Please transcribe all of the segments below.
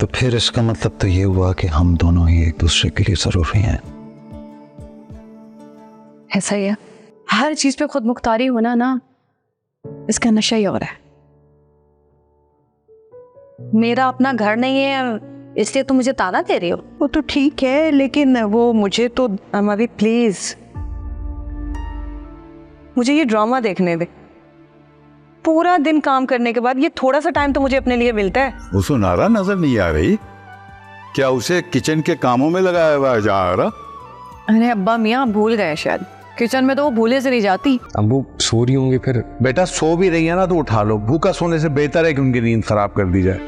तो फिर इसका मतलब तो ये हुआ कि हम दोनों ही एक दूसरे के लिए जरूरी हैं। ऐसा ही है, हर चीज पे खुद मुख्तारी होना ना, इसका नशा ही हो रहा है। मेरा अपना घर नहीं है इसलिए तुम मुझे ताना दे रही हो? वो तो ठीक है, लेकिन वो मुझे तो अभी प्लीज मुझे ये ड्रामा देखने दे। पूरा दिन काम करने के बाद ये थोड़ा सा टाइम तो मुझे अपने लिए मिलता है। उसको नारा नजर नहीं आ रही क्या? उसे किचन के कामों में लगाया हुआ जा रहा? अरे अब्बा मियाँ भूल गए शायद, किचन में तो वो भूले से नहीं जाती। अम्बू सो रही होंगी फिर। बेटा सो भी रही है ना तो उठा लो, भूखा सोने से बेहतर है कि उनकी नींद खराब कर दी जाए।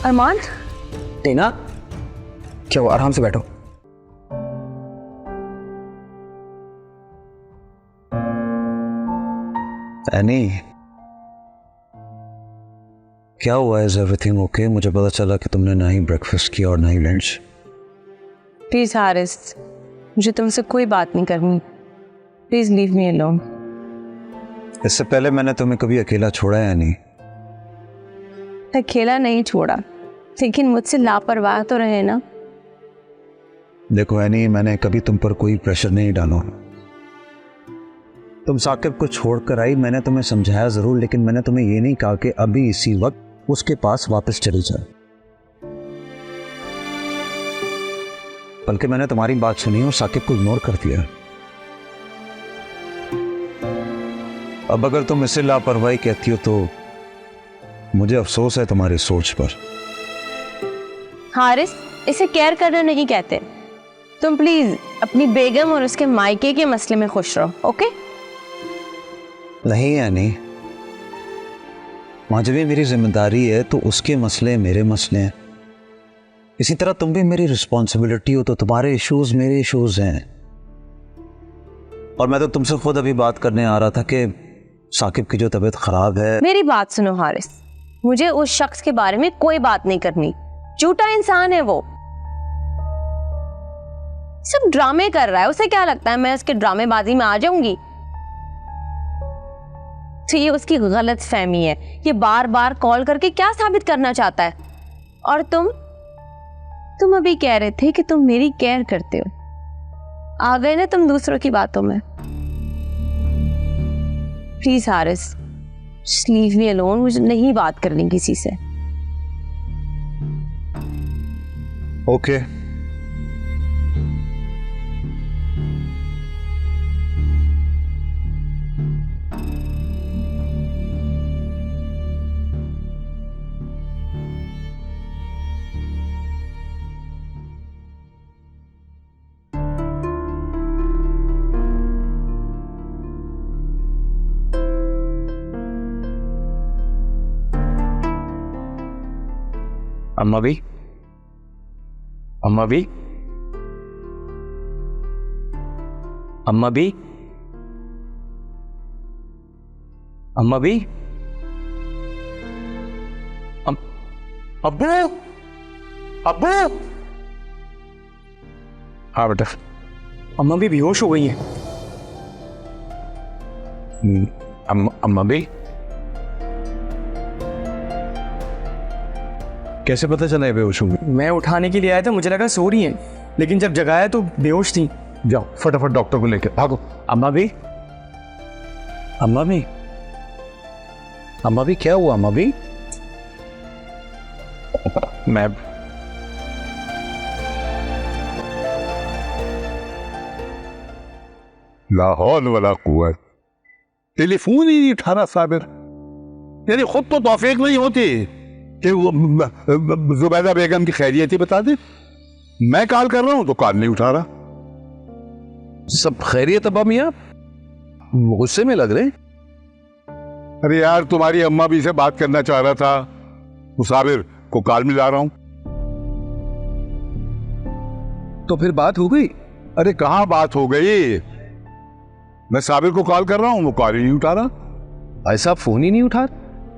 अरमान, टीना क्या हुआ? आराम से बैठो। एनी, क्या हुआ? Is everything okay? मुझे पता चला कि तुमने ना ही ब्रेकफास्ट किया और ना ही लंच। प्लीज हारिस, मुझे तुमसे कोई बात नहीं करनी, प्लीज लीव मी अलोन। इससे पहले मैंने तुम्हें कभी अकेला छोड़ा है नहीं? अकेला नहीं छोड़ा, लेकिन मुझसे लापरवाह तो रहे ना। देखो एनी, मैंने कभी तुम पर कोई प्रेशर नहीं डाला। तुम साकिब को छोड़कर आई, मैंने तुम्हें समझाया जरूर, लेकिन मैंने तुम्हें ये नहीं कहा कि अभी इसी वक्त उसके पास वापस चली जाए। बल्कि मैंने तुम्हारी बात सुनी और साकिब को इग्नोर कर दिया। अब अगर तुम इसे लापरवाही कहती हो तो मुझे अफसोस है तुम्हारी सोच पर। हारिस, इसे केयर करना नहीं कहते। तुम प्लीज अपनी बेगम और उसके मायके के मसले में खुश रहो, ओके? नहीं यानी माँ, जब ये मेरी जिम्मेदारी है तो उसके मसले मेरे मसले हैं। इसी तरह तुम भी मेरी रिस्पॉन्सिबिलिटी हो तो तुम्हारे इश्यूज मेरे इश्यूज हैं। और मैं तो तुमसे खुद अभी बात करने आ रहा था कि साकिब की जो तबीयत खराब है। मेरी बात सुनो हारिस, मुझे उस शख्स के बारे में कोई बात नहीं करनी। झूठा इंसान है वो, सब ड्रामे कर रहा है। उसे क्या लगता है मैं उसके ड्रामेबाजी में आ जाऊंगी? तो ये उसकी गलत फहमी है। ये बार बार कॉल करके क्या साबित करना चाहता है? और तुम अभी कह रहे थे कि तुम मेरी केयर करते हो, आ गए ना तुम दूसरों की बातों में। Please Haris, just leave me alone, मुझे नहीं बात करनी किसी से। ओके अम्मा भी, अम्मा भी, अम्मा भी, अम्मा भी, अब्बू, अब्बू। हाँ बेटा। अम्मा भी बेहोश हो गई हैं। अम्मा भी, कैसे पता चला है बेहोश होंगी? मैं उठाने के लिए आया था, मुझे लगा सो रही हैं, लेकिन जब जगाया तो बेहोश थी। जाओ फटाफट डॉक्टर को लेकर भागो। अम्मा भी, अम्मा भी, अम्मा भी, क्या हुआ अम्मा भी? मैं लाहौल वाला कुव्वत, टेलीफोन ही नहीं उठा रहा साबिर। यानी खुद तो तौफीक नहीं होती कि जुबैदा बेगम की खैरियत ही बता दे। मैं कॉल कर रहा हूं तो कॉल नहीं उठा रहा। सब खैरियत अब्बा मियाँ? गुस्से में लग रहे। अरे यार, तुम्हारी अम्मा भी से बात करना चाह रहा था, मुसाबिर को कॉल मिला रहा हूं। तो फिर बात हो गई? अरे कहां बात हो गई, मैं साबिर को कॉल कर रहा हूं, वो कॉल ही नहीं उठा रहा। ऐसा फोन ही नहीं उठा?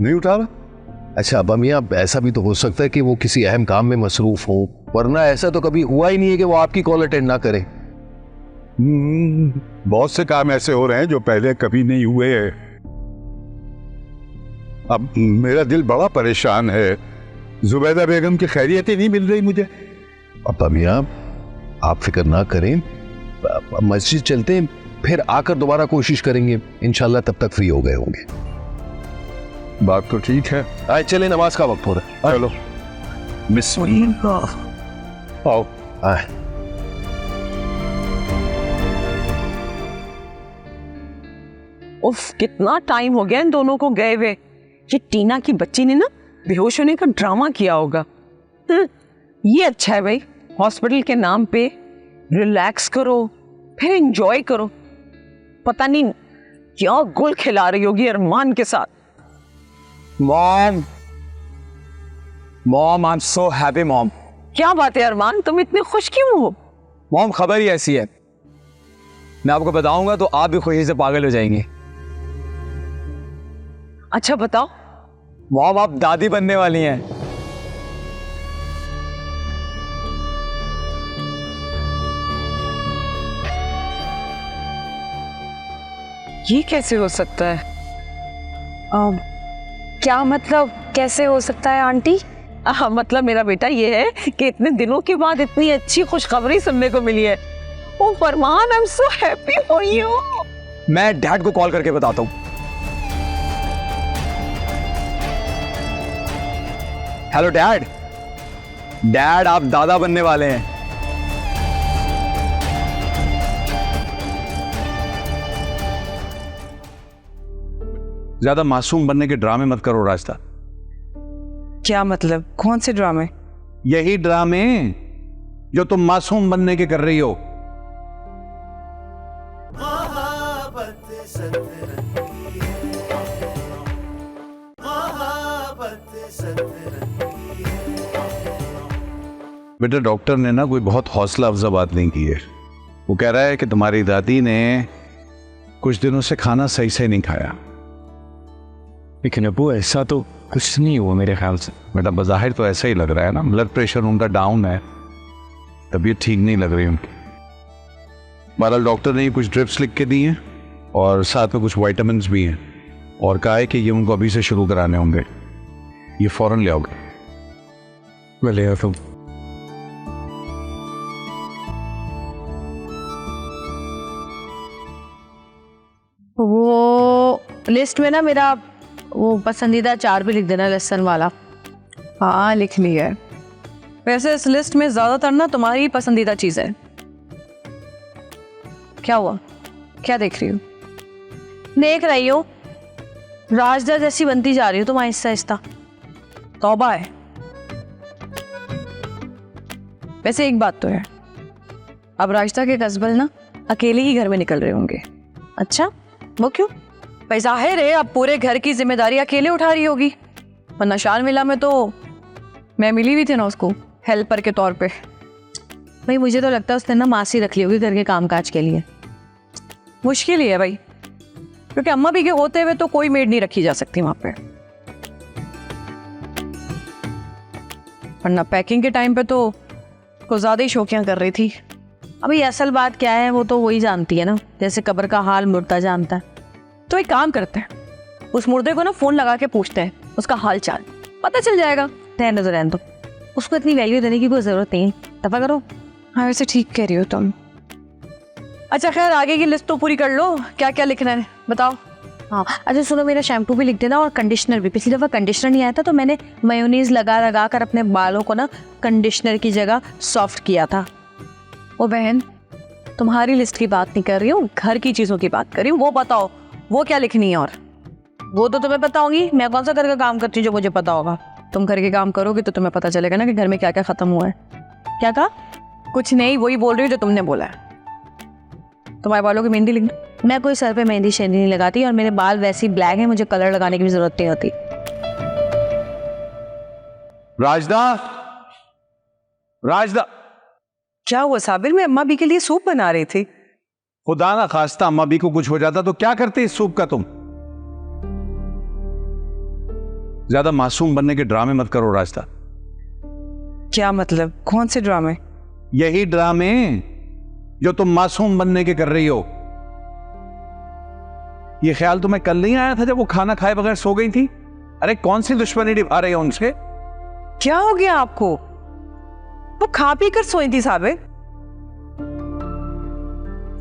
नहीं उठा रहा। अच्छा अब्बा मियाँ, ऐसा भी तो हो सकता है कि वो किसी अहम काम में मसरूफ हो, वरना ऐसा तो कभी हुआ ही नहीं है कि वो आपकी कॉल अटेंड ना करे। बहुत से काम ऐसे हो रहे हैं जो पहले कभी नहीं हुए। अब मेरा दिल बड़ा परेशान है जुबैदा बेगम की खैरियत नहीं मिल रही मुझे। अब्बा मियाँ आप फिक्र ना करें, मस्जिद चलते हैं, फिर आकर दोबारा कोशिश करेंगे, इंशाल्लाह तब तक फ्री हो गए होंगे। बात तो ठीक है। आए चले, नमाज का वक्त हो रहा है। चलो बिस्मिल्लाह। आओ। आए उफ, कितना टाइम हो गया इन दोनों को गए हुए। ये टीना की बच्ची ने ना बेहोश होने का ड्रामा किया होगा। ये अच्छा है भाई, हॉस्पिटल के नाम पे रिलैक्स करो, फिर एंजॉय करो। पता नहीं क्या गुल खिला रही होगी अरमान के साथ। Mom, mom, I am so happy mom. क्या बात है अरमान, तुम इतने खुश क्यों हो? मॉम, खबर ही ऐसी है, मैं आपको बताऊंगा तो आप भी खुशी से पागल हो जाएंगे। अच्छा बताओ। मॉम, आप दादी बनने वाली हैं। ये कैसे हो सकता है? क्या मतलब कैसे हो सकता है आंटी? मतलब मेरा बेटा ये है कि इतने दिनों के बाद इतनी अच्छी खुशखबरी सुनने को मिली है। ओ Farman, I am so happy for you. मैं डैड को कॉल करके बताता हूँ। हेलो डैड, डैड आप दादा बनने वाले हैं। ज्यादा मासूम बनने के ड्रामे मत करो रास्ता। क्या मतलब, कौन से ड्रामे? यही ड्रामे जो तुम मासूम बनने के कर रही हो। बेटा डॉक्टर ने ना कोई बहुत हौसला अफजा बात नहीं की है। वो कह रहा है कि तुम्हारी दादी ने कुछ दिनों से खाना सही से नहीं खाया। लेकिन अबू ऐसा तो कुछ नहीं हुआ मेरे ख्याल से। बेटा बज़ाहिर तो ऐसा ही लग रहा है ना, ब्लड प्रेशर उनका डाउन है, तबीयत ठीक नहीं लग रही उनकी। बहरहाल डॉक्टर ने कुछ ड्रिप्स लिख के दी हैं और साथ में कुछ विटामिन्स भी हैं और कहा है कि ये उनको अभी से शुरू कराने होंगे। ये फौरन ले आओगे? मैं ले आता हूँ। वो लिस्ट में ना मेरा वो पसंदीदा अचार भी लिख देना, लहसुन वाला। हाँ लिख लिया है। वैसे इस लिस्ट में ज्यादातर ना तुम्हारी पसंदीदा चीज है। क्या हुआ, क्या देख रही हो? देख रही हो राजदा जैसी बनती जा रही हो तुम आहिस्ता आहिस्ता। तौबा है। वैसे एक बात तो है, अब राजदा के कस्बल ना अकेले ही घर में निकल रहे होंगे। अच्छा, वो क्यों? भाई जाहिर है अब पूरे घर की जिम्मेदारी अकेले उठा रही होगी, वरना शाल मिला में तो मैं मिली हुई थी ना उसको हेल्पर के तौर पे। भाई मुझे तो लगता है उसने ना मासी रख ली होगी घर के कामकाज के लिए। मुश्किल ही है भाई, क्योंकि अम्मा भी के होते हुए तो कोई मेड नहीं रखी जा सकती वहां पे, वरना पैकिंग के टाइम पे तो कुछ ज्यादा ही शौकियां कर रही थी। अभी असल बात क्या है वो तो वही जानती है ना, जैसे कब्र का हाल मुर्दा जानता है। तो एक काम करते हैं, उस मुर्दे को ना फोन लगा के पूछते हैं उसका हाल चाल, पता चल जाएगा। रहने दो, उसको इतनी वैल्यू देने की कोई जरूरत नहीं, दफा करो। हाँ वैसे ठीक कह रही हो तुम। अच्छा खैर आगे की लिस्ट तो पूरी कर लो, क्या क्या लिखना है बताओ। हाँ अच्छा सुनो, मेरा शैम्पू भी लिख देना और कंडीशनर भी। पिछली दफ़ा कंडीशनर नहीं आया था तो मैंने मेयोनीज लगा कर अपने बालों को ना कंडीशनर की जगह सॉफ्ट किया था। ओ बहन, तुम्हारी लिस्ट की बात नहीं कर रही हूँ, घर की चीज़ों की बात कर रही हूँ। वो बताओ वो क्या लिखनी है। और वो तो तुम्हें पता होगी, मैं कौन सा घर का काम करती हूँ जो मुझे पता होगा। तुम घर के काम करोगे तो तुम्हें पता चलेगा ना कि घर में क्या क्या खत्म हुआ है। क्या कहा? कुछ नहीं, वही बोल रही हूँ जो तुमने बोला है। तुम्हारे बालों की मेहंदी लिख दो। मैं कोई सर पे मेहंदी शेंदी नहीं लगाती और मेरे बाल वैसे ही ब्लैक हैं, मुझे कलर लगाने की भी जरूरत नहीं होती। राजदा, राजदा, क्या हुआ साबिर? मैं अम्मा भी के लिए सूप बना रही थी। खुदा ना खास्ता अम्मा भी को कुछ हो जाता तो क्या करते इस सूप का तुम? ज्यादा मासूम बनने के ड्रामे मत करो राजदा। क्या मतलब, कौन से ड्रामे? यही ड्रामे जो तुम मासूम बनने के कर रही हो। ये ख्याल तुम्हें कल नहीं आया था जब वो खाना खाए बगैर सो गई थी? अरे कौन सी दुश्मनी निभा रही हो उनसे? क्या हो गया आपको? वो खा पी कर सोई थी साबिर।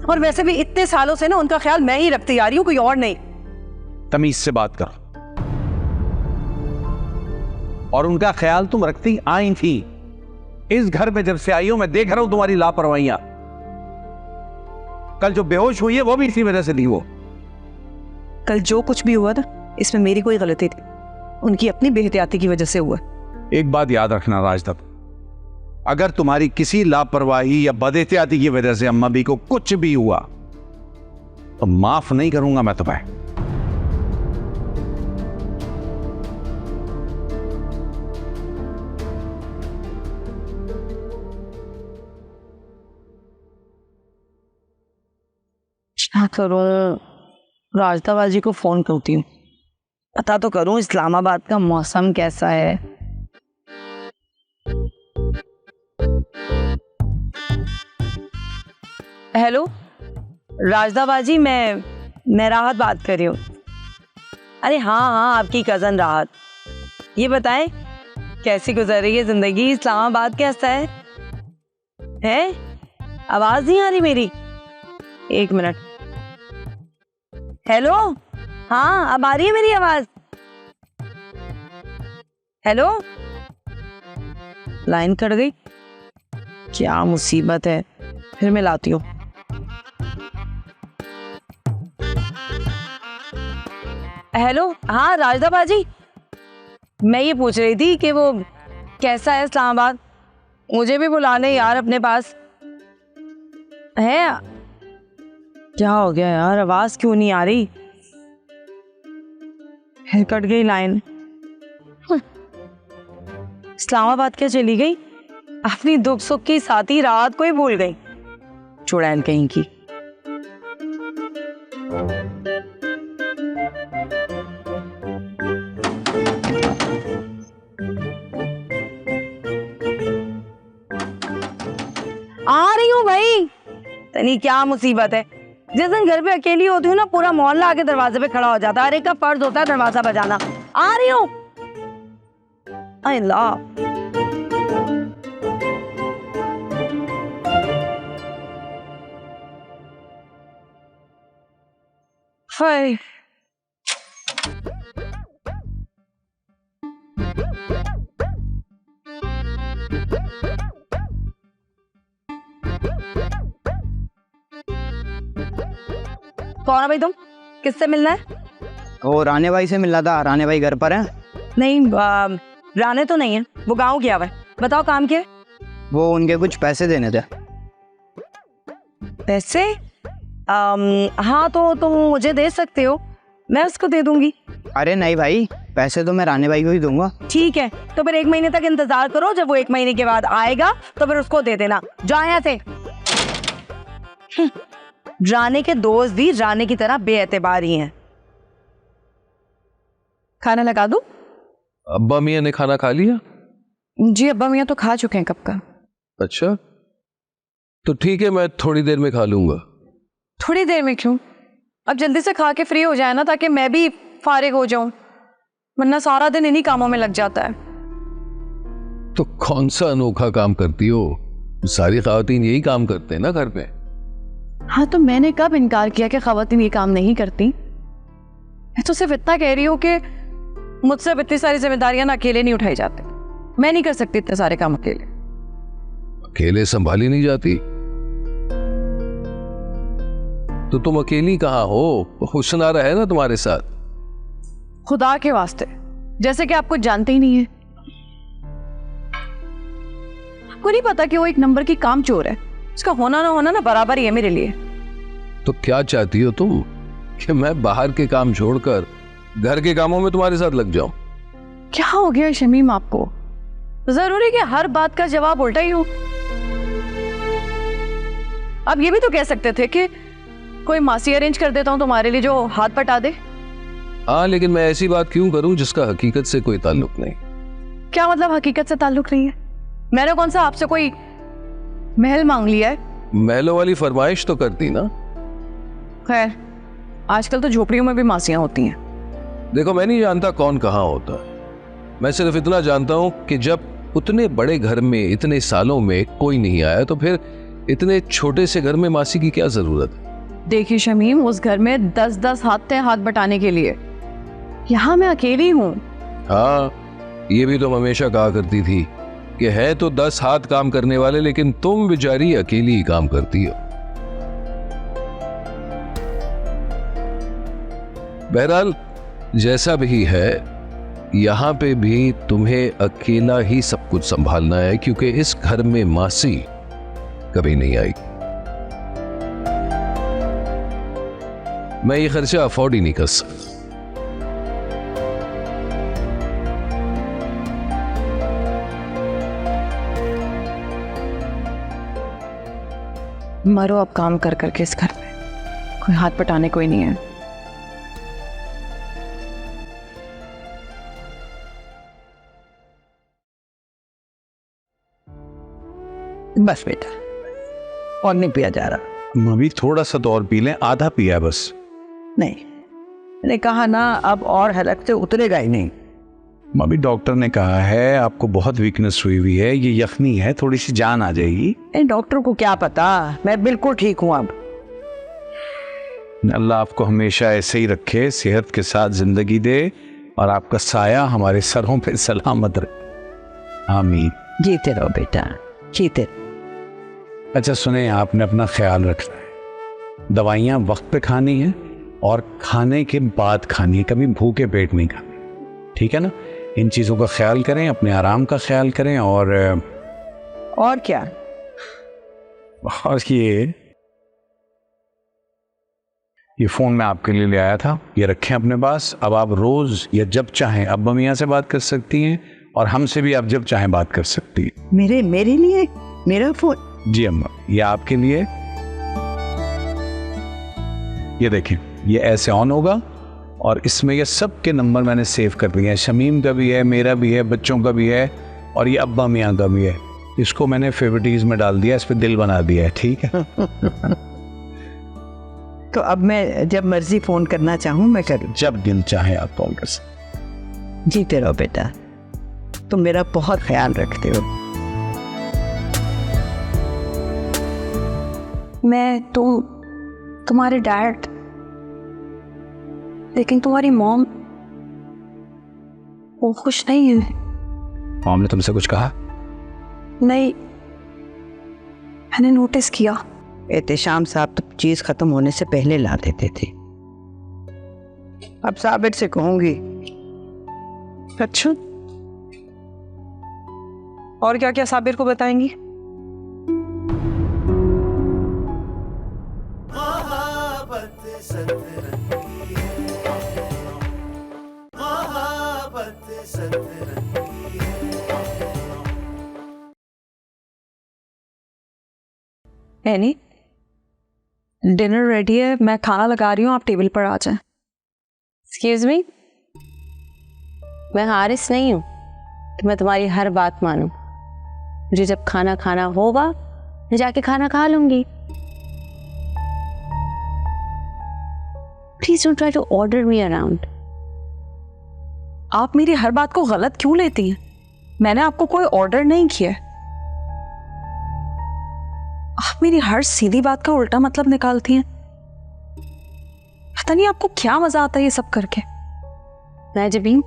और वैसे भी इतने सालों से ना उनका ख्याल मैं ही रखती आ रही हूँ, कोई और नहीं। तमीज से बात कर। और उनका ख्याल तुम रखती आई थी। इस घर में जब से आई हो मैं देख रहा हूं तुम्हारी लापरवाहियां। कल जो बेहोश हुई है वो भी इसी वजह से थी। वो कल जो कुछ भी हुआ ना, इसमें मेरी कोई गलती थी, उनकी अपनी बेहतियाती की वजह से हुआ। एक बात याद रखना राजदत्त, अगर तुम्हारी किसी लापरवाही या बदएहतियाती की वजह से अम्मा बी को कुछ भी हुआ तो माफ नहीं करूंगा मैं तुम्हें। क्या करूं? राजदा बाजी को फोन करती हूँ, पता तो करूं इस्लामाबाद का मौसम कैसा है। हेलो राजदा बाजी, मैं राहत बात कर रही हूँ। अरे हाँ, आपकी कज़न राहत। ये बताएं कैसी गुजर रही है जिंदगी, इस्लामाबाद कैसा है? आवाज नहीं आ रही मेरी? एक मिनट। हेलो, हाँ अब आ रही है मेरी आवाज? हेलो, लाइन कट गई, क्या मुसीबत है। फिर मैं लाती हूँ। हेलो, हाँ राजदा बाजी, मैं ये पूछ रही थी कि वो कैसा है इस्लामाबाद, मुझे भी बुला ले यार अपने पास। है क्या हो गया यार, आवाज क्यों नहीं आ रही? कट गई लाइन। इस्लामाबाद क्या चली गई? अपनी दुख सुख की साथी राहत को ही भूल गई, चुड़ैल कहीं की। आ रही हूँ भाई, तनी क्या मुसीबत है। जिस दिन घर पे अकेली होती हूँ ना, पूरा मोहल्ला आके दरवाजे पे खड़ा हो जाता है। अरे का फर्ज होता है दरवाजा बजाना। आ रही हूँ। अल्लाह, हाय कौन है भाई तुम? किससे मिलना है? वो राणे भाई से मिलना था। राणे भाई घर पर हैं? नहीं, राणे तो नहीं है, वो गांव गया हुआ है। बताओ काम क्या है? वो उनके कुछ पैसे देने थे। पैसे? हाँ तो तुम मुझे दे सकते हो, मैं उसको दे दूंगी। अरे नहीं भाई, पैसे तो मैं राणे भाई को ही दूंगा। ठीक है, तो फिर 1 महीने तक इंतजार करो, जब वो 1 महीने के बाद आएगा तो फिर उसको दे देना। जाओ यहाँ से। राणे के दोस्त भी राणे की तरह बेएतबारी हैं। खाना लगा दूं? अब्बा मियाँ ने खाना खा लिया? जी अब्बा मियाँ तो खा चुके हैं कब का। अच्छा, तो ठीक है, मैं थोड़ी देर में खा लूंगा। थोड़ी देर में क्यों? अब जल्दी से खा के फ्री हो जाए ना, ताकि मैं भी फारिग हो जाऊं, वरना सारा दिन इन्हीं कामों में लग जाता है। तो कौन सा अनोखा काम करती हो? सारी खवातीन यही काम करते हैं ना घर पे। हाँ तो मैंने कब इनकार किया कि खवातीन ये काम नहीं करती? मैं तो सिर्फ इतना कह रही हूँ कि मुझसे अब इतनी सारी जिम्मेदारियां ना अकेले नहीं उठाई जाती। मैं नहीं कर सकती इतने सारे काम अकेले। अकेले संभाली नहीं जाती तो तुम अकेली कहाँ हो? हुस्नारा है ना तुम्हारे साथ। खुदा के वास्ते, जैसे कि आप कुछ जानते ही नहीं है। आपको नहीं पता कि वो एक नंबर की काम चोर है? उसका होना ना होना ना बराबर ही है मेरे लिए। तो क्या चाहती हो तुम कि मैं बाहर के काम छोड़कर घर के कामों में तुम्हारे साथ लग जाऊं? क्या हो गया शमीम आपको? जरूरी कि हर बात का जवाब उल्टा ही हो? आप ये भी तो कह सकते थे कि कोई मासी अरेंज कर देता हूं तुम्हारे लिए जो हाथ पटा दे। हाँ, लेकिन मैं ऐसी बात क्यों करूं जिसका हकीकत से कोई ताल्लुक नहीं। क्या मतलब हकीकत से ताल्लुक नहीं है? मैंने कौन सा आपसे कोई महल मांग लिया है? महलों वाली फरमाइश तो करती ना। खैर, आजकल तो झोपड़ियों में भी मासियां होती हैं। देखो, मैं नहीं जानता कौन कहाँ होता है। मैं सिर्फ इतना जानता हूं कि जब उतने बड़े घर में इतने सालों में कोई नहीं आया तो फिर इतने छोटे से घर में मासी की क्या जरूरत है? देखिए शमीम, उस घर में 10-10 हाथ थे हाथ बटाने के लिए। यहाँ मैं अकेली हूँ। हाँ, ये भी तुम हमेशा कहा करती थी कि है तो 10 हाथ काम करने वाले, लेकिन तुम बेचारी अकेली ही काम करती हो। बहरहाल जैसा भी है, यहां पे भी तुम्हें अकेला ही सब कुछ संभालना है, क्योंकि इस घर में मासी कभी नहीं आई। मैं ये खर्चा अफोर्ड ही नहीं कर सकता। मरो अब काम कर करके इस घर में, कोई हाथ बटाने कोई नहीं है। बस बेटा, और नहीं पिया जा रहा। मम्मी थोड़ा सा तो और पी लें, आधा पिया है बस। नहीं, मैंने कहा ना अब और हलक से उतरेगा ही नहीं। मम्मी डॉक्टर ने कहा है आपको बहुत वीकनेस हुई हुई है, ये यखनी है, थोड़ी सी जान आ जाएगी। डॉक्टर को क्या पता, मैं बिल्कुल ठीक हूँ अब। अल्लाह आपको हमेशा ऐसे ही रखे, सेहत के साथ जिंदगी दे और आपका साया हमारे सरों पे सलामत रहे। आमीन। जीते रहो बेटा, जीते रहो। अच्छा सुने, आपने अपना ख्याल रखना है, दवाइयाँ वक्त पे खानी है और खाने के बाद खानी है, कभी भूखे पेट नहीं खानी, ठीक है ना? इन चीज़ों का ख्याल करें, अपने आराम का ख्याल करें। और क्या? और ये फ़ोन मैं आपके लिए ले आया था, ये रखें अपने पास। अब आप रोज़ या जब चाहें अब्बा मियाँ से बात कर सकती हैं और हमसे भी आप जब चाहें बात कर सकती हैं। मेरे लिए मेरा फ़ोन? जी अम्मा, ये आपके लिए। ये देखें, ये ऐसे ऑन होगा और इसमें ये सब के नंबर मैंने सेव कर दिए हैं। शमीम का भी है, मेरा भी है, बच्चों का भी है और ये अब्बा मियाँ का भी है। इसको मैंने फेवरेटीज में डाल दिया, इस पे दिल बना दिया है, ठीक है? तो अब मैं जब मर्जी फ़ोन करना चाहूँ मैं करूँ? जब दिल चाहे आप कॉल कर सकते। जीते रहो बेटा, तुम मेरा बहुत ख्याल रखते हो। मैं तुम्हारे डैड, लेकिन तुम्हारी मॉम वो खुश नहीं है। मॉम ने तुमसे कुछ कहा? नहीं, मैंने नोटिस किया। एहतेशाम साहब तो चीज खत्म होने से पहले ला देते थे। अब साबिर से कहूंगी। अच्छा, और क्या क्या साबिर को बताएंगी? एनी, डिनर रेडी है, मैं खाना लगा रही हूँ, आप टेबल पर आ जाएं। एक्सक्यूज मी, मैं हारिस नहीं हूँ तो मैं तुम्हारी हर बात मानूं। मुझे जब खाना खाना होगा मैं जाके खाना खा लूंगी। Please don't try to order me around. आप मेरी हर बात को गलत क्यों लेती हैं? मैंने आपको कोई ऑर्डर नहीं किया। आप मेरी हर सीधी बात का उल्टा मतलब निकालती हैं। पता नहीं आपको क्या मजा आता है ये सब करके। नाजबीन,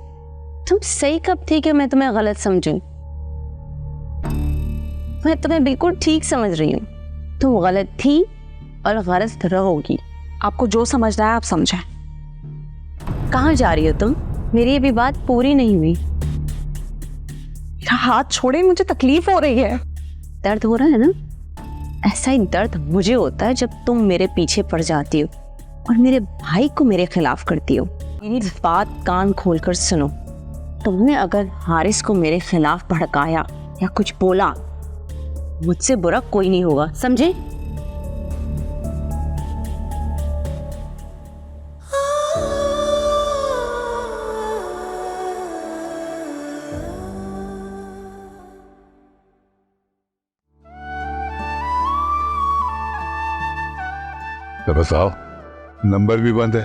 तुम सही कब थी कि मैं तुम्हें गलत समझूं? मैं तुम्हें बिल्कुल ठीक समझ रही हूँ। तुम गलत थी और गलत रहोगी। आपको जो समझना है आप समझें। कहाँ जा रही हो तुम? मेरी अभी बात पूरी नहीं हुई। मेरा हाथ छोड़े, मुझे तकलीफ हो रही है। दर्द हो रहा है ना? ऐसा ही दर्द मुझे होता है जब तुम मेरे पीछे पड़ जाती हो और मेरे भाई को मेरे खिलाफ करती हो। मेरी बात कान खोलकर सुनो। तुमने अगर हारिस को मेरे खिलाफ भड़काया या कुछ बोला, मुझसे बुरा कोई नहीं होगा, समझे? तो बताओ, नंबर भी बंद है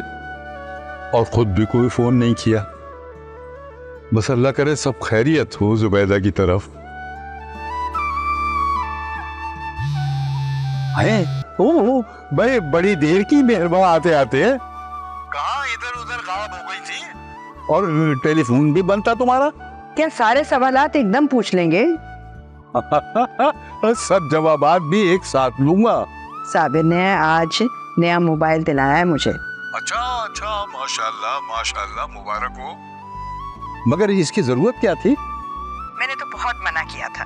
और खुद भी कोई फोन नहीं किया। बस अल्लाह करे सब खैरियत हो जुबैदा की तरफ। है ओ भाई, बड़ी देर की मेहरबान आते आते कहाँ इधर उधर गायब हो गई थी, और टेलीफोन भी बंद था तुम्हारा। क्या सारे सवालात एकदम पूछ लेंगे? सब जवाबात भी एक साथ लूंगा। साबिर ने आज नया मोबाइल दिलाया है मुझे। अच्छा अच्छा, माशाल्लाह माशाल्लाह, मुबारक हो। मगर इसकी जरूरत क्या थी? मैंने तो बहुत मना किया था,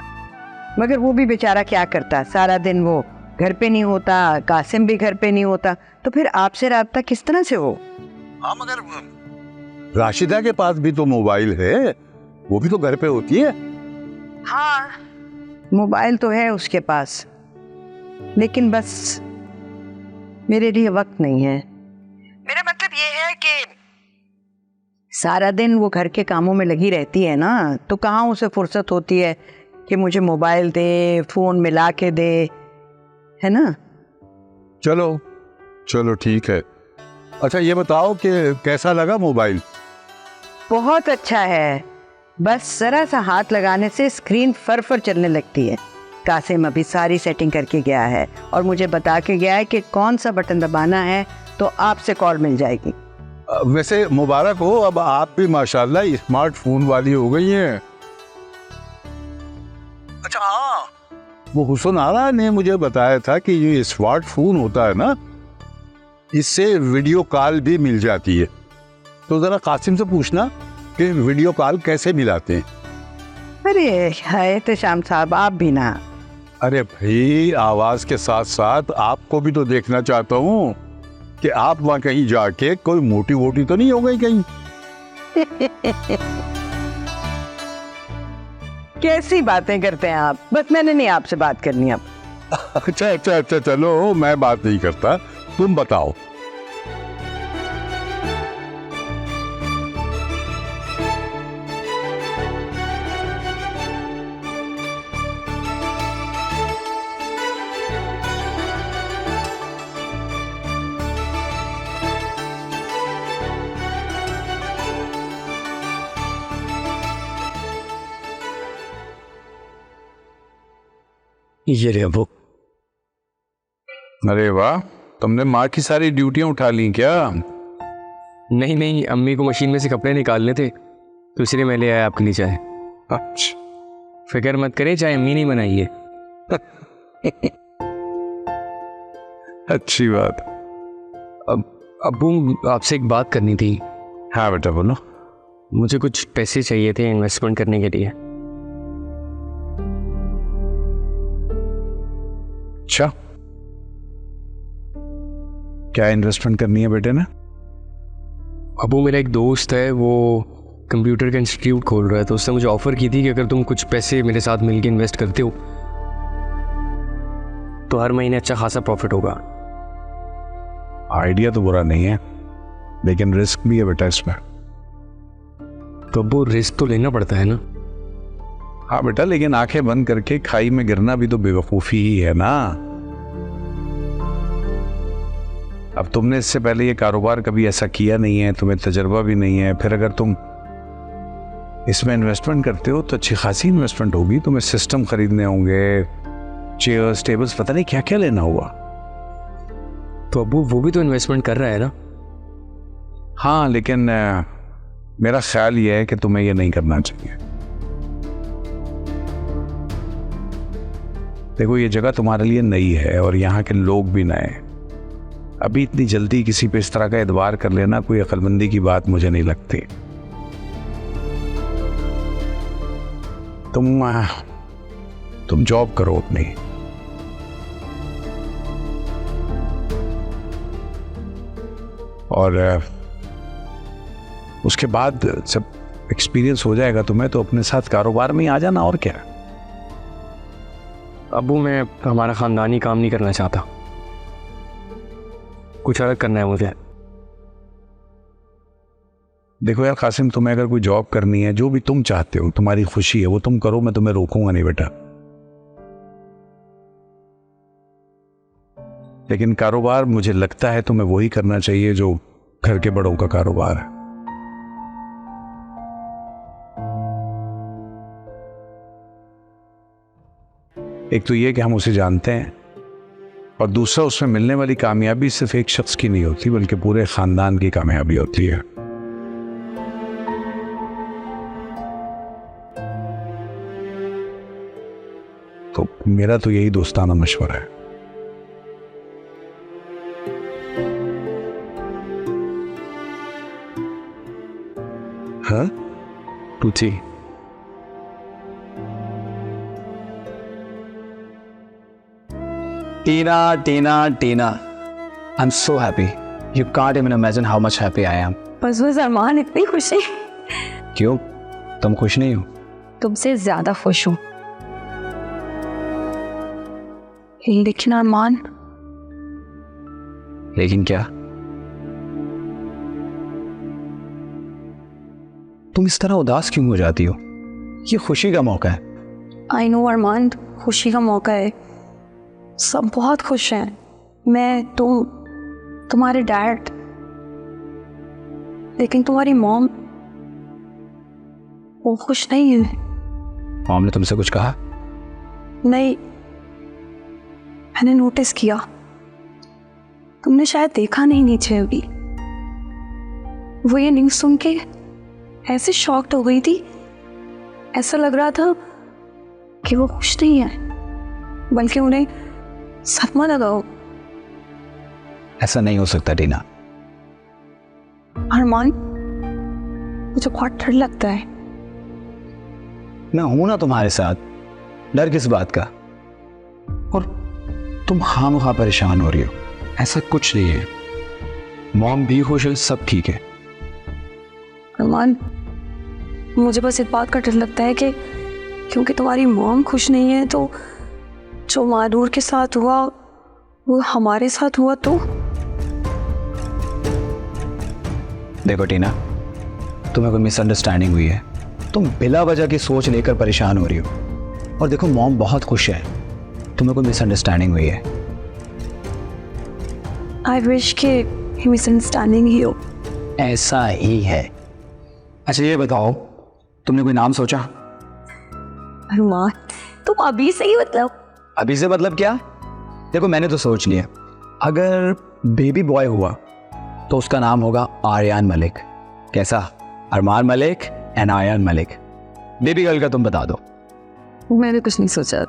मगर वो भी बेचारा क्या करता, सारा दिन वो घर पे नहीं होता, कासिम भी घर पे नहीं होता, तो फिर आपसे राब्ता किस तरह से हो? हाँ, मगर राशिदा के पास भी तो मोबाइल है, वो भी तो घर पे होती है। हाँ, मोबाइल तो है उसके पास, लेकिन बस मेरे लिए वक्त नहीं है। मेरा मतलब ये है कि सारा दिन वो घर के कामों में लगी रहती है ना, तो कहाँ उसे फुर्सत होती है कि मुझे मोबाइल दे, फोन मिला के दे, है ना। चलो चलो ठीक है। अच्छा ये बताओ कि कैसा लगा मोबाइल? बहुत अच्छा है, बस जरा सा हाथ लगाने से स्क्रीन फर चलने लगती है। कासिम अभी सारी सेटिंग करके गया है और मुझे बता के गया है कि कौन सा बटन दबाना है तो आपसे कॉल मिल जाएगी। वैसे मुबारक हो, अब आप भी माशाल्लाह स्मार्टफोन वाली हो गई हैं। अच्छा हाँ, वो हुसन आरा ने मुझे बताया था कि ये स्मार्टफोन होता है ना, इससे वीडियो कॉल भी मिल जाती है, तो जरा कासिम से पूछना कि वीडियो कॉल कैसे मिलाते हैं। अरे है तो शाम साहब, आप भी ना। अरे भाई, आवाज के साथ साथ आपको भी तो देखना चाहता हूँ कि आप वहां कहीं जाके कोई मोटी वोटी तो नहीं हो गई कहीं। कैसी बातें करते हैं आप, बस मैंने नहीं आपसे बात करनी अब। अच्छा अच्छा अच्छा, चलो मैं बात नहीं करता, तुम बताओ। ये रे अबू। अरे वाह, तुमने माँ की सारी ड्यूटियां उठा ली क्या? नहीं नहीं, अम्मी को मशीन में से कपड़े निकालने थे, तो इसलिए मैं ले आया आपके लिए चाय। अच्छा, फिक्र मत करें, चाय अम्मी नहीं बनाई है। अच्छी बात। अब्बू, आपसे एक बात करनी थी। हाँ बेटा बोलो। मुझे कुछ पैसे चाहिए थे इन्वेस्टमेंट करने के लिए। अच्छा, क्या इन्वेस्टमेंट करनी है बेटे ने? अबू, मेरा एक दोस्त है, वो कंप्यूटर का इंस्टीट्यूट खोल रहा है, तो उसने मुझे ऑफर की थी कि अगर तुम कुछ पैसे मेरे साथ मिलके इन्वेस्ट करते हो तो हर महीने अच्छा खासा प्रॉफिट होगा। आइडिया तो बुरा नहीं है, लेकिन रिस्क भी है बेटा इसमें। तो अब्बू, रिस्क तो लेना पड़ता है ना। हाँ बेटा, लेकिन आंखें बंद करके खाई में गिरना भी तो बेवकूफ़ी ही है ना। अब तुमने इससे पहले ये कारोबार कभी ऐसा किया नहीं है, तुम्हें तजर्बा भी नहीं है, फिर अगर तुम इसमें इन्वेस्टमेंट करते हो तो अच्छी खासी इन्वेस्टमेंट होगी। तुम्हें सिस्टम खरीदने होंगे, चेयर्स टेबल्स, पता नहीं क्या क्या लेना होगा। तो अब्बू, वो भी तो इन्वेस्टमेंट कर रहा है ना। हाँ, लेकिन मेरा ख्याल ये है कि तुम्हें ये नहीं करना चाहिए। देखो, ये जगह तुम्हारे लिए नई है और यहाँ के लोग भी नए। अभी इतनी जल्दी किसी पे इस तरह का एतबार कर लेना कोई अक्लमंदी की बात मुझे नहीं लगती। तुम जॉब करो अपनी, और उसके बाद जब एक्सपीरियंस हो जाएगा तुम्हें तो अपने साथ कारोबार में ही आ जाना, और क्या। अब्बू, मैं हमारा ख़ानदानी काम नहीं करना चाहता, कुछ अलग करना है मुझे। देखो यार कासिम, तुम्हें अगर कोई जॉब करनी है, जो भी तुम चाहते हो, तुम्हारी खुशी है, वो तुम करो, मैं तुम्हें रोकूंगा नहीं बेटा। लेकिन कारोबार मुझे लगता है तुम्हें वही करना चाहिए जो घर के बड़ों का कारोबार है। एक तो ये कि हम उसे जानते हैं, और दूसरा उसमें मिलने वाली कामयाबी सिर्फ एक शख्स की नहीं होती बल्कि पूरे खानदान की कामयाबी होती है। तो मेरा तो यही दोस्ताना मशवरा है। हाँ पूछी। Tina, I'm so happy. You can't even imagine how much happy I am. बस अरमान, इतनी खुशी। क्यों? तुम खुश नहीं हो? तुमसे ज्यादा खुश हूँ। लेकिन अरमान। लेकिन क्या? तुम इस तरह उदास क्यों हो जाती हो? ये खुशी का मौका है। आई नो अरमान, खुशी का मौका है, सब बहुत खुश हैं, मैं, तुम, तुम्हारे डैड, लेकिन तुम्हारी मॉम वो खुश नहीं है। मॉम ने तुमसे कुछ कहा? नहीं, मैंने नोटिस किया, तुमने शायद देखा नहीं नीचे अभी। वो ये न्यूज़ सुन के ऐसे शॉक्ड हो गई थी, ऐसा लग रहा था कि वो खुश नहीं है, बल्कि उन्हें सदमा लगा हो। ऐसा नहीं हो सकता टीना। अरमान, मुझे बहुत डर लगता है। मैं हूं ना तुम्हारे साथ, डर किस बात का? और तुम खामखा परेशान हो रही हो। ऐसा कुछ नहीं है, मॉम भी खुश है, सब ठीक है। अरमान, मुझे बस इस बात का डर लगता है कि क्योंकि तुम्हारी मॉम खुश नहीं है तो जो मारूर के साथ हुआ वो हमारे साथ हुआ तो। देखो टीना, तुम्हें कोई मिसअंडरस्टैंडिंग हुई है, तुम बिला वजह की सोच लेकर परेशान हो रही हो। और देखो मॉम बहुत खुश है, तुम्हें कोई मिसअंडरस्टैंडिंग हुई है। आई विश कि मिसअंडरस्टैंडिंग ही हो। ऐसा ही है। अच्छा ये बताओ, तुमने कोई नाम सोचा? अरमान, तुम अभी से ही मतलब। अभी से मतलब क्या? देखो मैंने तो सोच लिया, अगर बेबी बॉय हुआ तो उसका नाम होगा आर्यन मलिक। कैसा? Armaan Malik and Aryan Malik. Baby girl का तुम बता दो। मैंने कुछ नहीं सोचा।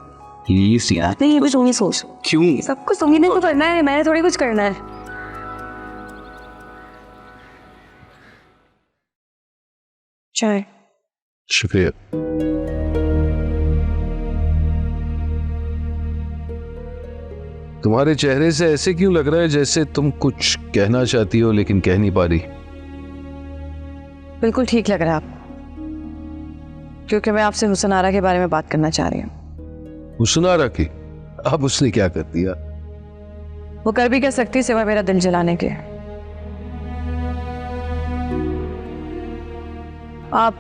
प्लीज यार। नहीं, कुछ नहीं सोच। क्यों? सब कुछ तुम्ही ने तो करना है, मैंने थोड़ी कुछ करना है। चाय। शुक्रिया। तुम्हारे चेहरे से ऐसे क्यों लग रहा है जैसे तुम कुछ कहना चाहती हो लेकिन कह नहीं पा रही? बिल्कुल ठीक लग रहा है आपको, क्योंकि मैं आपसे हुसन आरा के बारे में बात करना चाह रही हूँ। हुसन आरा की? अब उसने क्या कर दिया? वो कर भी क्या सकती सिवाय मेरा दिल जलाने के। आप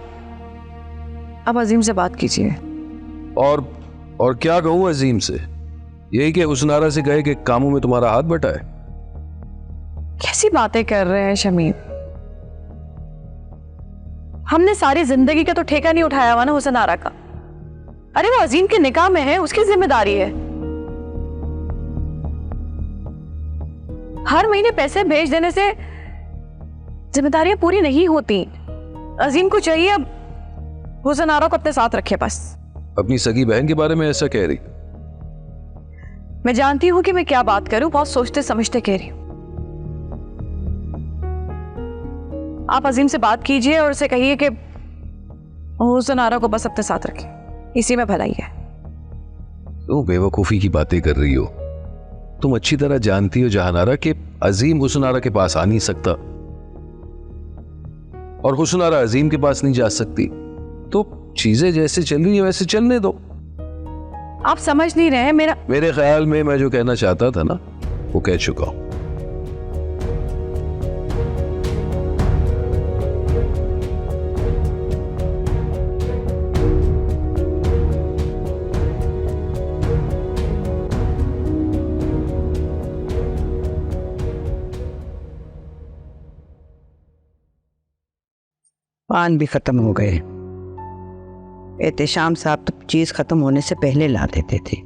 अजीम से बात कीजिए। और क्या कहूँ अजीम से? यही कि हुसन आरा से कहे कि कामों में तुम्हारा हाथ बटा है। कैसी बातें कर रहे हैं शमीम? हमने सारी जिंदगी का तो ठेका नहीं उठाया हुआ ना हुसन आरा का। अरे वो अजीम के निकाह में है, उसकी जिम्मेदारी है। हर महीने पैसे भेज देने से जिम्मेदारियां पूरी नहीं होती। अजीम को चाहिए अब हुसन आरा को अपने साथ रखे बस। अपनी सगी बहन के बारे में ऐसा कह रही? मैं जानती हूं कि मैं क्या बात करूं, बहुत सोचते समझते कह रही हूं। आप अजीम से बात कीजिए और उसे कहिए कि हुसन आरा को बस अपने साथ रखे, इसी में भलाई है। तुम बेवकूफी की बातें कर रही हो। तुम अच्छी तरह जानती हो जहानारा कि अजीम हुसन आरा के पास आ नहीं सकता और हुसन आरा अजीम के पास नहीं जा सकती। तो चीजें जैसे चल रही है वैसे चलने दो। आप समझ नहीं रहे हैं मेरे ख्याल में मैं जो कहना चाहता था ना वो कह चुका हूं। पान भी खत्म हो गए। एहतेशाम साहब तो चीज खत्म होने से पहले ला देते थे।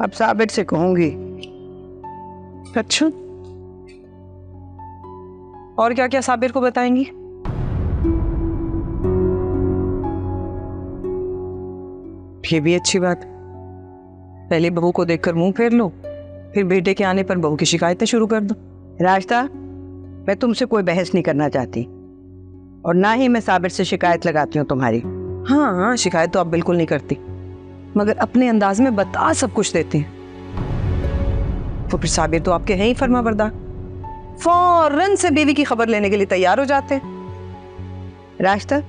अब साबिर से कहूंगी। अच्छा, और क्या क्या साबिर को बताएंगी? ये भी अच्छी बात। पहले बहू को देखकर मुंह फेर लो, फिर बेटे के आने पर बहू की शिकायतें शुरू कर दो। रास्ता, मैं तुमसे कोई बहस नहीं करना चाहती और ना ही मैं साबिर से शिकायत लगाती हूँ तुम्हारी। हाँ, शिकायत तो आप बिल्कुल नहीं करती, मगर अपने अंदाज में बता सब कुछ देती हैं। तो फिर साबिर तो आपके हैं ही फर्माबरदार, फौरन से बीवी की खबर लेने के लिए तैयार हो जाते हैं। रास्ता,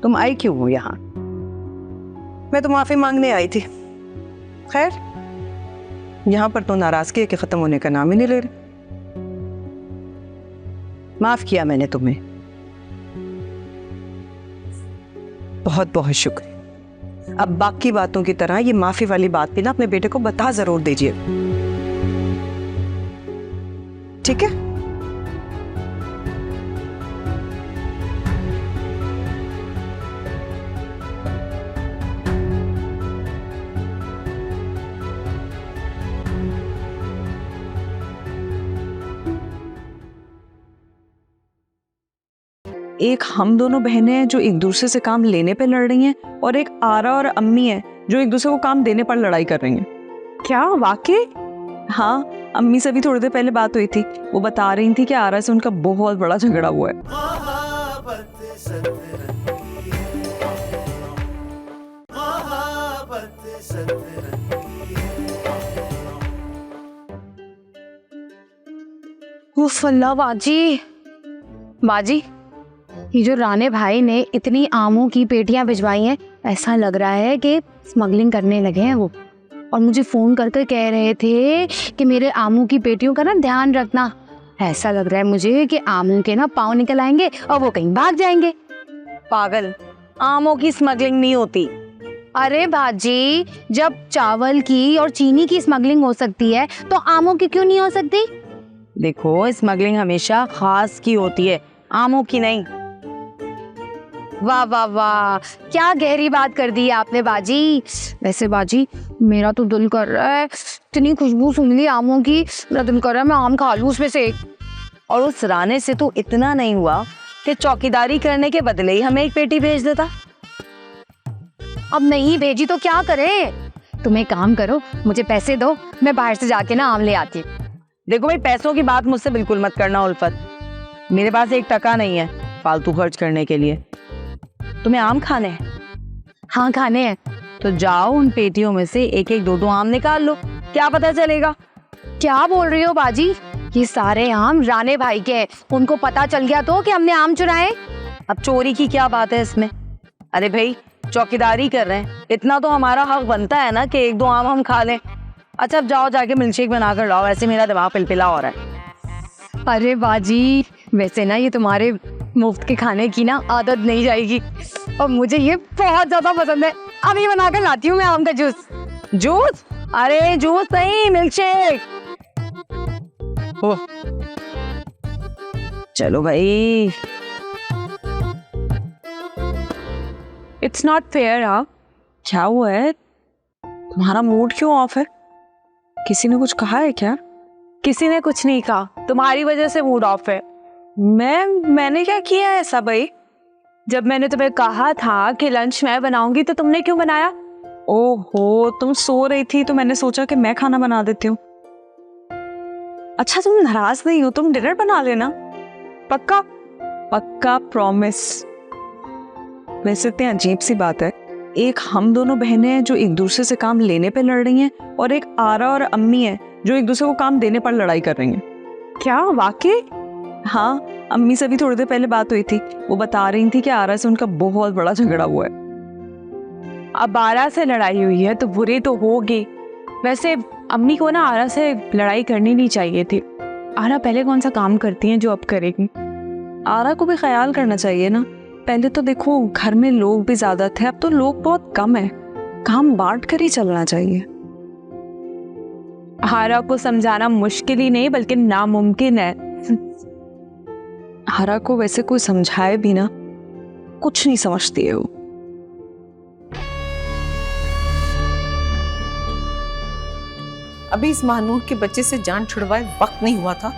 तुम आई क्यों हो यहाँ? मैं तो माफी मांगने आई थी। खैर, यहाँ पर तो नाराजगी के खत्म होने का नाम ही नहीं ले रहे। माफ किया मैंने तुम्हें। बहुत बहुत शुक्रिया। अब बाकी बातों की तरह ये माफी वाली बात भी ना अपने बेटे को बता जरूर दीजिए, ठीक है? एक हम दोनों बहनें हैं जो एक दूसरे से काम लेने पे लड़ रही हैं, और एक आरा और अम्मी है जो एक दूसरे को काम देने पर लड़ाई कर रही हैं। क्या वाकई? हाँ, अम्मी से भी थोड़ी देर पहले बात हुई थी। वो बता रही थी कि आरा से उनका बहुत बड़ा झगड़ा हुआ है। उफ अल्लाह बाजी, बाजी ये जो राणे भाई ने इतनी आमों की पेटियां भिजवाई हैं, ऐसा लग रहा है कि स्मगलिंग करने लगे हैं वो। और मुझे फ़ोन करके कह रहे थे कि मेरे आमों की पेटियों का ना ध्यान रखना। ऐसा लग रहा है मुझे कि आमों के ना पाँव निकल आएंगे और वो कहीं भाग जाएंगे। पागल, आमों की स्मगलिंग नहीं होती। अरे भाजी, जब चावल की और चीनी की स्मगलिंग हो सकती है तो आमों की क्यों नहीं हो सकती? देखो, स्मगलिंग हमेशा खास की होती है, आमों की नहीं। वाह वाह वाह, क्या गहरी बात कर दी है आपने बाजी। वैसे बाजी, मेरा तो दिल कर रहा है, इतनी खुशबू सुन ली आमों की, मेरा दिल कर रहा है मैं आम खा लूं उसमें से एक। और उस राणे से तो इतना नहीं हुआ कि चौकीदारी करने के बदले ही हमें एक पेटी भेज देता। अब नहीं भेजी तो क्या करे? तुम एक काम करो, मुझे पैसे दो, मैं बाहर से जाके ना आम ले आती हूँ। देखो भाई, पैसों की बात मुझसे बिल्कुल मत करना उल्फत। मेरे पास एक टका नहीं है फालतू खर्च करने के लिए। तुम्हें आम खाने हैं? हाँ खाने हैं। तो जाओ उन पेटियों में से एक एक दो दो आम निकाल लो, क्या पता चलेगा। क्या बोल रही हो बाजी? ये सारे आम राणे भाई के हैं, उनको पता चल गया तो कि हमने आम चुराए? अब चोरी की क्या बात है इसमें? अरे भाई, चौकीदारी कर रहे हैं, इतना तो हमारा हक बनता है ना कि एक दो आम हम खा लें। अच्छा, अब जाओ जाके मिल्कशेक बना कर लाओ, ऐसे मेरा दिमाग पिलपिला हो रहा है। अरे बाजी, वैसे ना ये तुम्हारे मुफ्त के खाने की ना आदत नहीं जाएगी, और मुझे ये बहुत ज्यादा पसंद है। अभी बना कर लाती हूँ मैं आम का जूस। जूस? अरे जूस नहीं, मिल्कशेक। चलो भाई। It's not fair. हाँ, क्या हुआ है? तुम्हारा मूड क्यों ऑफ है? किसी ने कुछ कहा है क्या? किसी ने कुछ नहीं कहा, तुम्हारी वजह से मूड ऑफ है। मैंने क्या किया है ऐसा भाई? जब मैंने तुम्हें कहा था कि लंच मैं बनाऊंगी तो तुमने क्यों बनाया? ओहो, तुम सो रही थी तो मैंने सोचा कि मैं खाना बना देती हूँ। अच्छा, तुम नाराज नहीं हो? तुम डिनर बना लेना। पक्का? पक्का, प्रॉमिस। वैसे इतनी अजीब सी बात है, एक हम दोनों बहनें हैं जो एक दूसरे से काम लेने पे लड़ रही हैं, और एक आरा और अम्मी है जो एक दूसरे को काम देने पर लड़ाई कर रही हैं। क्या वाकई? हाँ, अम्मी से भी थोड़ी देर पहले बात हुई थी। वो बता रही थी कि आरा से उनका बहुत बड़ा झगड़ा हुआ है। अब आरा से लड़ाई हुई है तो बुरी तो होगी। वैसे अम्मी को ना आरा से लड़ाई करनी नहीं चाहिए थी। आरा पहले कौन सा काम करती हैं जो अब करेगी? आरा को भी ख्याल करना चाहिए ना। पहले तो देखो, घर में लोग भी ज्यादा थे, अब तो लोग बहुत कम है। काम बांट कर ही चलना चाहिए। आरा को समझाना मुश्किल ही नहीं बल्कि नामुमकिन है। आरा को वैसे कोई समझाए भी ना, कुछ नहीं समझती है वो। अभी इस महानूर के बच्चे से जान छुड़वाए वक्त नहीं हुआ था,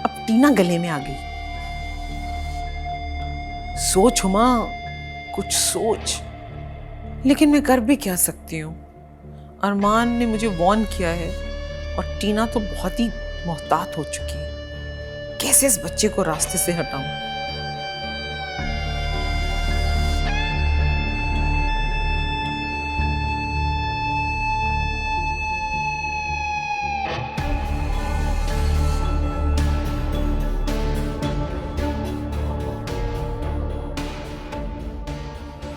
अब टीना गले में आ गई। सोच हुमा, कुछ सोच। लेकिन मैं कर भी क्या सकती हूँ? अरमान ने मुझे वॉर्न किया है और टीना तो बहुत ही मोहतात हो चुकी है। कैसे इस बच्चे को रास्ते से हटाऊं?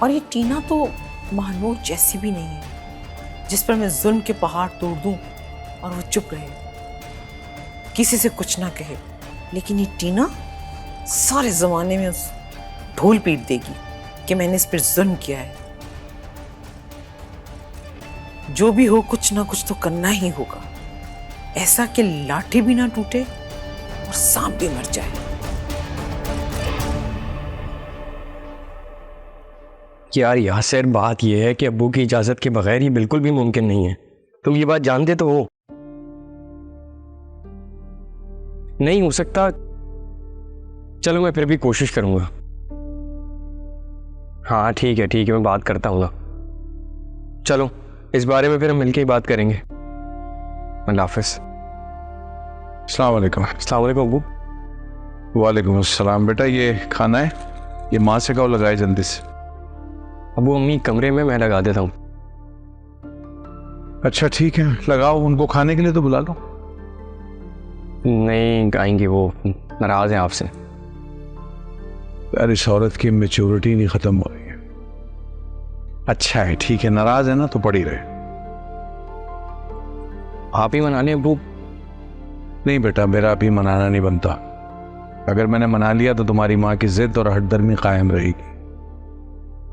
और ये टीना तो महानूर जैसी भी नहीं है जिस पर मैं जुल्म के पहाड़ तोड़ दूं और वो चुप रहे, किसी से कुछ ना कहे। लेकिन ये टीना सारे जमाने में ढोल पीट देगी कि मैंने इस पर जुल्म किया है। जो भी हो, कुछ ना कुछ तो करना ही होगा, ऐसा कि लाठी भी ना टूटे और सांप भी मर जाए। यार यासिर, बात यह है कि अब्बू की इजाज़त के बगैर ये बिल्कुल भी मुमकिन नहीं है। तुम ये बात जानते तो हो। नहीं हो सकता। चलो मैं फिर भी कोशिश करूंगा। हाँ ठीक है, मैं बात करता हूँ। चलो इस बारे में फिर हम मिलके ही बात करेंगे। अल्लाह हाफ़िज़। अस्सलाम वालेकुम। अस्सलाम वालेकुम अब्बू। वालेकुम अस्सलाम। बेटा ये खाना है, ये माँ से कहो लगाए जल्दी से। अबू अम्मी कमरे में, मैं लगा देता हूँ। अच्छा ठीक है, लगाओ। उनको खाने के लिए तो बुला लो। नहीं आएंगे, वो नाराज हैं आपसे। यार इस औरत की मैच्योरिटी नहीं खत्म हो रही है। अच्छा है, ठीक है, नाराज है ना तो पड़ी रहे। आप ही मना लें अबू। नहीं बेटा, मेरा अभी मनाना नहीं बनता। अगर मैंने मना लिया तो तुम्हारी माँ की जिद और हटदर्मी कायम रहेगी।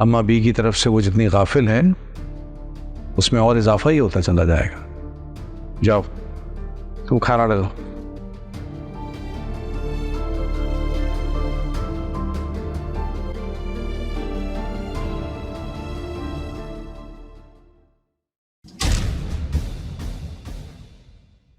अम्मा बी की तरफ से वो जितनी गाफिल है उसमें और इजाफा ही होता चला जाएगा। जाओ तुम खाना लगाओ।